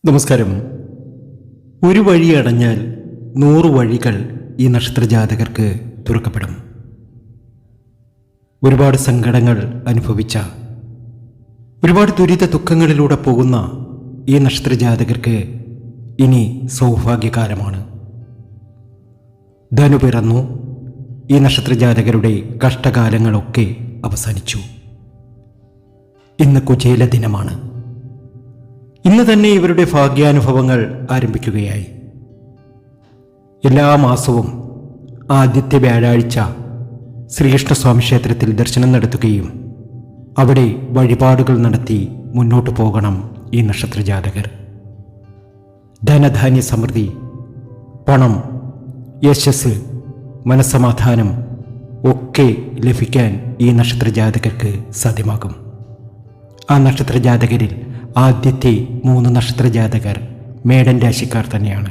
നമസ്കാരം. ഒരു വഴി അടഞ്ഞാൽ 100 വഴികൾ ഈ നക്ഷത്രജാതകർക്ക് തുറക്കപ്പെടും. ഒരുപാട് സങ്കടങ്ങൾ അനുഭവിച്ച, ഒരുപാട് ദുരിത ദുഃഖങ്ങളിലൂടെ പോകുന്ന ഈ നക്ഷത്രജാതകർക്ക് ഇനി സൗഭാഗ്യകാലമാണ്. ധനു പിറന്നു. ഈ നക്ഷത്രജാതകരുടെ കഷ്ടകാലങ്ങളൊക്കെ അവസാനിച്ചു. ഇന്ന് കുചേല ദിനമാണ്. ഇന്ന് തന്നെ ഇവരുടെ ഭാഗ്യാനുഭവങ്ങൾ ആരംഭിക്കുകയായി. എല്ലാ മാസവും ആദ്യത്തെ വ്യാഴാഴ്ച ശ്രീകൃഷ്ണസ്വാമി ക്ഷേത്രത്തിൽ ദർശനം നടത്തുകയും അവിടെ വഴിപാടുകൾ നടത്തി മുന്നോട്ട് പോകണം ഈ നക്ഷത്രജാതകർ. ധനധാന്യ സമൃദ്ധി, പണം, യശസ്, മനസ്സമാധാനം ഒക്കെ ലഭിക്കാൻ ഈ നക്ഷത്രജാതകർക്ക് സാധ്യമാകും. ആ നക്ഷത്രജാതകരിൽ ആദ്യത്തെ 3 നക്ഷത്രജാതകർ മേടൻ രാശിക്കാർ തന്നെയാണ്.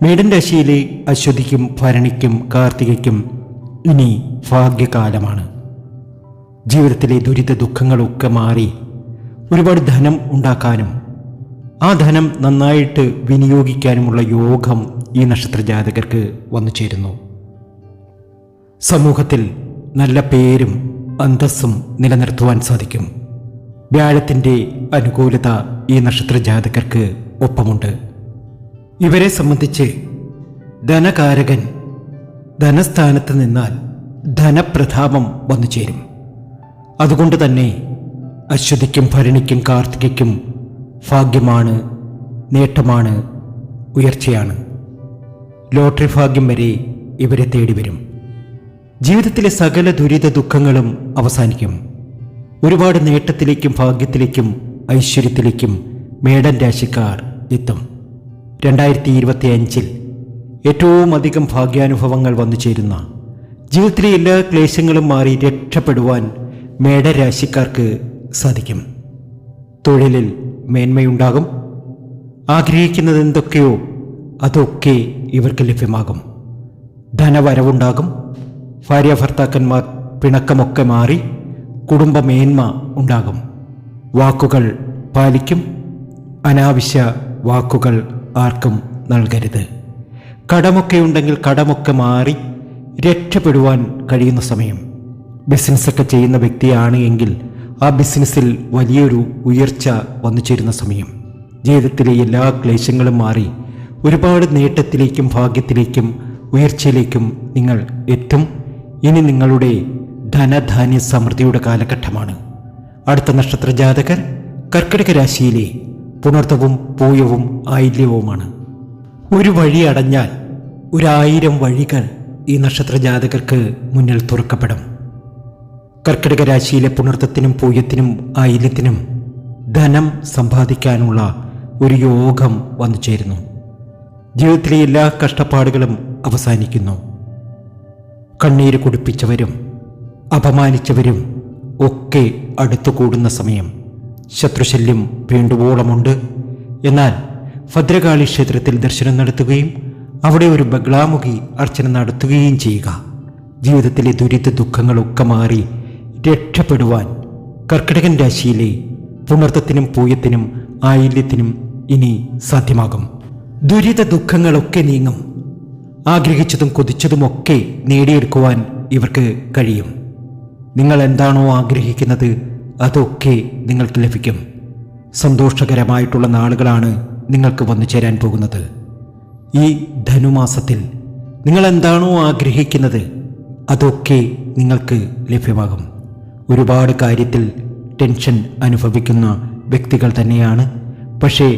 മേടൻ രാശിയിലെ അശ്വതിക്കും ഭരണിക്കും കാർത്തികയ്ക്കും ഇനി ഭാഗ്യകാലമാണ്. ജീവിതത്തിലെ ദുരിത ദുഃഖങ്ങളൊക്കെ മാറി ഒരുപാട് ധനം ഉണ്ടാക്കാനും ആ ധനം നന്നായിട്ട് വിനിയോഗിക്കാനുമുള്ള യോഗം ഈ നക്ഷത്രജാതകർക്ക് വന്നു ചേരുന്നു. സമൂഹത്തിൽ നല്ല പേരും അന്തസ്സും നിലനിർത്തുവാൻ സാധിക്കും. വ്യാഴത്തിൻ്റെ അനുകൂലത ഈ നക്ഷത്രജാതകർക്ക് ഒപ്പമുണ്ട്. ഇവരെ സംബന്ധിച്ച് ധനകാരകൻ ധനസ്ഥാനത്ത് നിന്നാൽ ധനപ്രതാപം വന്നു ചേരും. അതുകൊണ്ട് തന്നെ അശ്വതിക്കും ഭരണിക്കും കാർത്തികയ്ക്കും ഭാഗ്യമാണ്, നേട്ടമാണ്, ഉയർച്ചയാണ്. ലോട്ടറി ഭാഗ്യം വരെ ഇവരെ തേടി വരും. ജീവിതത്തിലെ സകല ദുരിത ദുഃഖങ്ങളും അവസാനിക്കും. ഒരുപാട് നേട്ടത്തിലേക്കും ഭാഗ്യത്തിലേക്കും ഐശ്വര്യത്തിലേക്കും മേടൻ രാശിക്കാർ എത്തും. 2025 ഏറ്റവും അധികം ഭാഗ്യാനുഭവങ്ങൾ വന്നു ചേരുന്ന, ജീവിതത്തിലെ എല്ലാ ക്ലേശങ്ങളും മാറി രക്ഷപ്പെടുവാൻ മേടൻ രാശിക്കാർക്ക് സാധിക്കും. തൊഴിലിൽ മേന്മയുണ്ടാകും. ആഗ്രഹിക്കുന്നത് എന്തൊക്കെയോ അതൊക്കെ ഇവർക്ക് ലഭ്യമാകും. ധനവരവുണ്ടാകും. ഭാര്യാഭർത്താക്കന്മാർ പിണക്കമൊക്കെ മാറി കുടുംബ മേന്മ ഉണ്ടാകും. വാക്കുകൾ പാലിക്കും. അനാവശ്യ വാക്കുകൾ ആർക്കും നൽകരുത്. കടമൊക്കെ ഉണ്ടെങ്കിൽ കടമൊക്കെ മാറി രക്ഷപ്പെടുവാൻ കഴിയുന്ന സമയം. ബിസിനസ്സൊക്കെ ചെയ്യുന്ന വ്യക്തിയാണ് എങ്കിൽ ആ ബിസിനസ്സിൽ വലിയൊരു ഉയർച്ച വന്നു ചേരുന്ന സമയം. ജീവിതത്തിലെ എല്ലാ ക്ലേശങ്ങളും മാറി ഒരുപാട് നേട്ടത്തിലേക്കും ഭാഗ്യത്തിലേക്കും ഉയർച്ചയിലേക്കും നിങ്ങൾ എത്തും. ഇനി നിങ്ങളുടെ ധനധാന്യ സമൃദ്ധിയുടെ കാലഘട്ടമാണ്. അടുത്ത നക്ഷത്രജാതകർ കർക്കിടക രാശിയിലെ പുണർത്തവും പൂയവും ആയില്യവുമാണ്. ഒരു വഴി അടഞ്ഞാൽ 1000 വഴികൾ ഈ നക്ഷത്രജാതകർക്ക് മുന്നിൽ തുറക്കപ്പെടും. കർക്കിടക രാശിയിലെ പുണർത്തത്തിനും പൂയത്തിനും ആയില്യത്തിനും ധനം സമ്പാദിക്കാനുള്ള ഒരു യോഗം വന്നു ചേരുന്നു. ജീവിതത്തിലെ എല്ലാ കഷ്ടപ്പാടുകളും അവസാനിക്കുന്നു. കണ്ണീര് കുടിപ്പിച്ചവരും അപമാനിച്ചവരും ഒക്കെ അടുത്തുകൂടുന്ന സമയം. ശത്രുശല്യം വേണ്ടുവോളമുണ്ട്. എന്നാൽ ഭദ്രകാളി ക്ഷേത്രത്തിൽ ദർശനം നടത്തുകയും അവിടെ ഒരു ബഗ്ലാമുഖി അർച്ചന നടത്തുകയും ചെയ്യുക. ജീവിതത്തിലെ ദുരിത ദുഃഖങ്ങളൊക്കെ മാറി രക്ഷപ്പെടുവാൻ കർക്കിടകൻ രാശിയിലെ പുണർത്തത്തിനും പൂയത്തിനും ആയില്യത്തിനും ഇനി സാധ്യമാകും. ദുരിത ദുഃഖങ്ങളൊക്കെ നീങ്ങും. ആഗ്രഹിച്ചതും കൊതിച്ചതുമൊക്കെ നേടിയെടുക്കുവാൻ ഇവർക്ക് കഴിയും. നിങ്ങൾ എന്താണോ ആഗ്രഹിക്കുന്നത് അതൊക്കെ നിങ്ങൾക്ക് ലഭിക്കും. സന്തോഷകരമായിട്ടുള്ള നാളുകളാണ് നിങ്ങൾക്ക് വന്നു ചേരാൻ പോകുന്നത്. ഈ ധനുമാസത്തിൽ നിങ്ങൾ എന്താണോ ആഗ്രഹിക്കുന്നത് അതൊക്കെ നിങ്ങൾക്ക് ലഭ്യമാകും. ഒരുപാട് കാര്യത്തിൽ ടെൻഷൻ അനുഭവിക്കുന്ന വ്യക്തികൾ തന്നെയാണ്. പക്ഷേ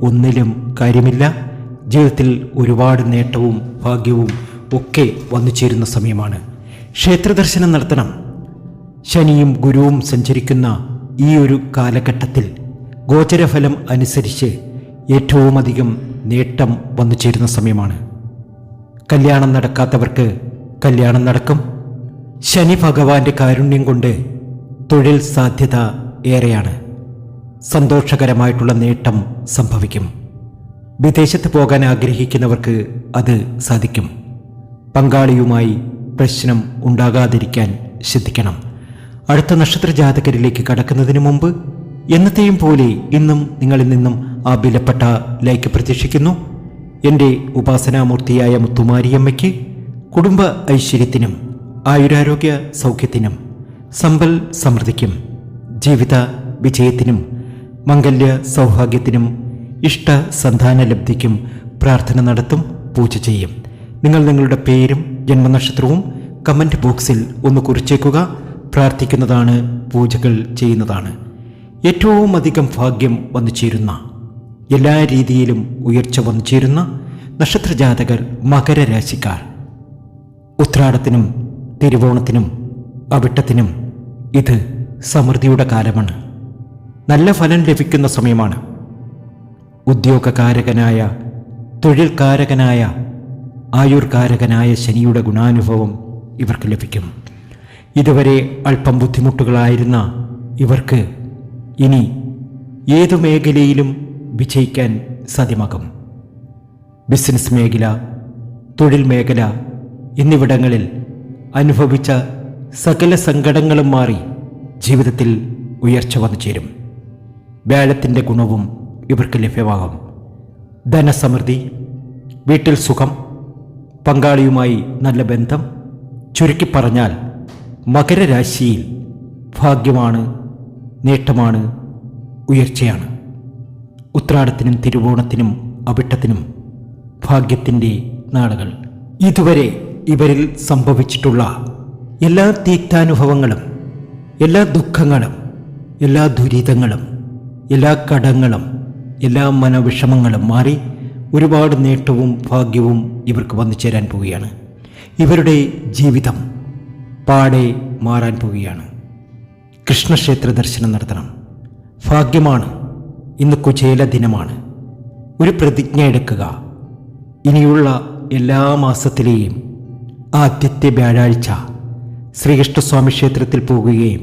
ഒന്നിലും കാര്യമില്ല. ജീവിതത്തിൽ ഒരുപാട് നേട്ടവും ഭാഗ്യവും ഒക്കെ വന്നു ചേരുന്ന സമയമാണ്. ക്ഷേത്രദർശനം നടത്തണം. ശനിയും ഗുരുവും സഞ്ചരിക്കുന്ന ഈ ഒരു കാലഘട്ടത്തിൽ ഗോചരഫലം അനുസരിച്ച് ഏറ്റവും അധികം നേട്ടം വന്നു ചേരുന്ന സമയമാണ്. കല്യാണം നടക്കാത്തവർക്ക് കല്യാണം നടക്കും. ശനി ഭഗവാന്റെ കാരുണ്യം കൊണ്ട് തൊഴിൽ സാധ്യത ഏറെയാണ്. സന്തോഷകരമായിട്ടുള്ള നേട്ടം സംഭവിക്കും. വിദേശത്ത് പോകാൻ ആഗ്രഹിക്കുന്നവർക്ക് അത് സാധിക്കും. പങ്കാളിയുമായി പ്രശ്നം ഉണ്ടാകാതിരിക്കാൻ ശ്രദ്ധിക്കണം. അടുത്ത നക്ഷത്രജാതകരിലേക്ക് കടക്കുന്നതിന് മുമ്പ് എന്നത്തെയും പോലെ ഇന്നും നിങ്ങളിൽ നിന്നും ആ വിലപ്പെട്ട ലൈക്ക് പ്രതീക്ഷിക്കുന്നു. എൻ്റെ ഉപാസനാമൂർത്തിയായ മുത്തുമാരിയമ്മയ്ക്ക് കുടുംബ ഐശ്വര്യത്തിനും ആയുരാരോഗ്യ സൗഖ്യത്തിനും സമ്പൽ സമൃദ്ധിക്കും ജീവിത വിജയത്തിനും മംഗല്യ സൗഭാഗ്യത്തിനും ഇഷ്ട സന്താന ലബ്ധിക്കും പ്രാർത്ഥന നടത്തും, പൂജ ചെയ്യും. നിങ്ങൾ നിങ്ങളുടെ പേരും ജന്മനക്ഷത്രവും കമൻറ്റ് ബോക്സിൽ ഒന്ന് കുറിച്ചേക്കുക. പ്രാർത്ഥിക്കുന്നതാണ്, പൂജകൾ ചെയ്യുന്നതാണ്. ഏറ്റവും അധികം ഭാഗ്യം വന്നു ചേരുന്ന, എല്ലാ രീതിയിലും ഉയർച്ച വന്നു ചേരുന്ന നക്ഷത്രജാതകർ മകരരാശിക്കാർ. ഉത്രാടത്തിനും തിരുവോണത്തിനും അവിട്ടത്തിനും ഇത് സമൃദ്ധിയുടെ കാലമാണ്. നല്ല ഫലം ലഭിക്കുന്ന സമയമാണ്. ഉദ്യോഗകാരകനായ, തൊഴിൽകാരകനായ, ആയുർകാരകനായ ശനിയുടെ ഗുണാനുഭവം ഇവർക്ക് ലഭിക്കും. ഇതുവരെ അല്പം ബുദ്ധിമുട്ടുകളായിരുന്ന ഇവർക്ക് ഇനി ഏതു മേഖലയിലും വിജയിക്കാൻ സാധ്യമാകും. ബിസിനസ് മേഖല, തൊഴിൽ മേഖല എന്നിവിടങ്ങളിൽ അനുഭവിച്ച സകല സങ്കടങ്ങളും മാറി ജീവിതത്തിൽ ഉയർച്ച വന്നു ചേരും. വ്യാഴത്തിൻ്റെ ഗുണവും ഇവർക്ക് ലഭ്യമാകും. ധനസമൃദ്ധി, വീട്ടിൽ സുഖം, പങ്കാളിയുമായി നല്ല ബന്ധം. ചുരുക്കി പറഞ്ഞാൽ മകരരാശിയിൽ ഭാഗ്യമാണ്, നേട്ടമാണ്, ഉയർച്ചയാണ്. ഉത്രാടത്തിനും തിരുവോണത്തിനും അവിട്ടത്തിനും ഭാഗ്യത്തിൻ്റെ നാളുകൾ. ഇതുവരെ ഇവരിൽ സംഭവിച്ചിട്ടുള്ള എല്ലാ തീക്താനുഭവങ്ങളും, എല്ലാ ദുഃഖങ്ങളും, എല്ലാ ദുരിതങ്ങളും, എല്ലാ കടങ്ങളും, എല്ലാ മനോവിഷമങ്ങളും മാറി ഒരുപാട് നേട്ടവും ഭാഗ്യവും ഇവർക്ക് വന്നു ചേരാൻ പോവുകയാണ്. ഇവരുടെ ജീവിതം പാടെ മാറാൻ പോവുകയാണ്. കൃഷ്ണക്ഷേത്ര ദർശനം നടത്തണം. ഭാഗ്യമാണ്. ഇന്ന് കുചേല ദിനമാണ്. ഒരു പ്രതിജ്ഞ എടുക്കുക. ഇനിയുള്ള എല്ലാ മാസത്തിലെയും ആദ്യത്തെ വ്യാഴാഴ്ച ശ്രീകൃഷ്ണസ്വാമി ക്ഷേത്രത്തിൽ പോകുകയും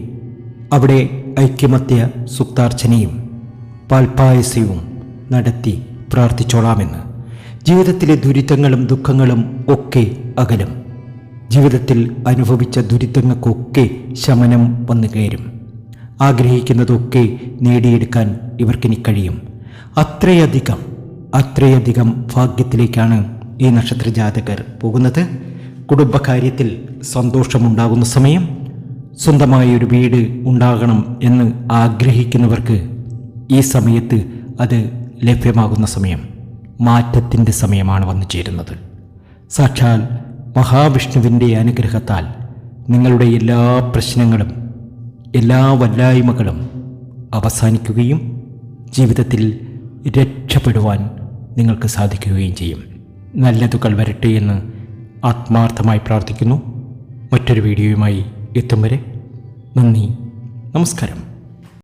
അവിടെ ഐക്യമത്യ സുക്താർച്ചനയും പാൽപ്പായസവും നടത്തി പ്രാർത്ഥിച്ചോളാമെന്ന്. ജീവിതത്തിലെ ദുരിതങ്ങളും ദുഃഖങ്ങളും ഒക്കെ അകലും. ജീവിതത്തിൽ അനുഭവിച്ച ദുരിതങ്ങൾക്കൊക്കെ ശമനം വന്നു കയറും. ആഗ്രഹിക്കുന്നതൊക്കെ നേടിയെടുക്കാൻ ഇവർക്കിനി കഴിയും. അത്രയധികം ഭാഗ്യത്തിലേക്കാണ് ഈ നക്ഷത്രജാതകർ പോകുന്നത്. കുടുംബകാര്യത്തിൽ സന്തോഷമുണ്ടാകുന്ന സമയം, സ്വന്തമായൊരു വീട് ഉണ്ടാകണം എന്ന് ആഗ്രഹിക്കുന്നവർക്ക് ഈ സമയത്ത് അത് ലഭ്യമാകുന്ന സമയം, മാറ്റത്തിൻ്റെ സമയമാണ് വന്നു ചേരുന്നത്. സാക്ഷാൽ മഹാവിഷ്ണുവിൻ്റെ അനുഗ്രഹത്താൽ നിങ്ങളുടെ എല്ലാ പ്രശ്നങ്ങളും, എല്ലാ വല്ലായ്മകളും അവസാനിക്കുകയും ജീവിതത്തിൽ രക്ഷപ്പെടുവാൻ നിങ്ങൾക്ക് സാധിക്കുകയും ചെയ്യും. നല്ലതുകൾ വരട്ടെ എന്ന് ആത്മാർത്ഥമായി പ്രാർത്ഥിക്കുന്നു. മറ്റൊരു വീഡിയോയുമായി എത്തും വരെ നന്ദി, നമസ്കാരം.